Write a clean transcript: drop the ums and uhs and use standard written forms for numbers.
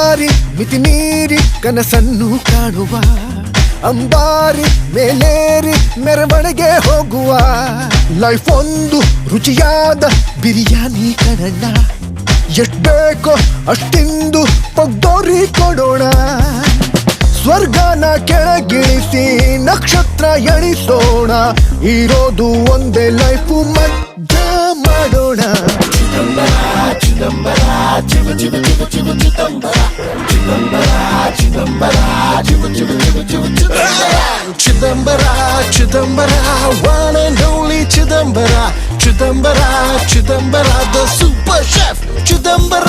ದಾರಿ ಮಿತಿ ಮೀರಿ ಕನಸನ್ನು ಕಾಣುವ ಅಂಬಾರಿ ಮೇಲೇರಿ ಮೆರವಣಿಗೆ ಹೋಗುವ ಲೈಫ್ ಒಂದು ರುಚಿಯಾದ ಬಿರಿಯಾನಿ ಕಣಣ್ಣ ಎಷ್ಟ್ ಬೇಕೋ ಅಷ್ಟಿಂದು ಪಗ್ದೋರಿ ಕೊಡೋಣ ಸ್ವರ್ಗನ ಕೆಳಗಿಳಿಸಿ ನಕ್ಷತ್ರ ಎಣಿಸೋಣ ಇರೋದು ಒಂದೇ ಲೈಫು ಮಜಾ ಮಾಡೋಣ Chidambara ಚಿವ ಚಿವ ಚಿವ ಚಿವ Chidambara Chidambara ಚಿವ ಚಿವ ಚಿವ ಚಿವ Chidambara Chidambara one and only Chidambara Chidambara Chidambara the super chef Chidambara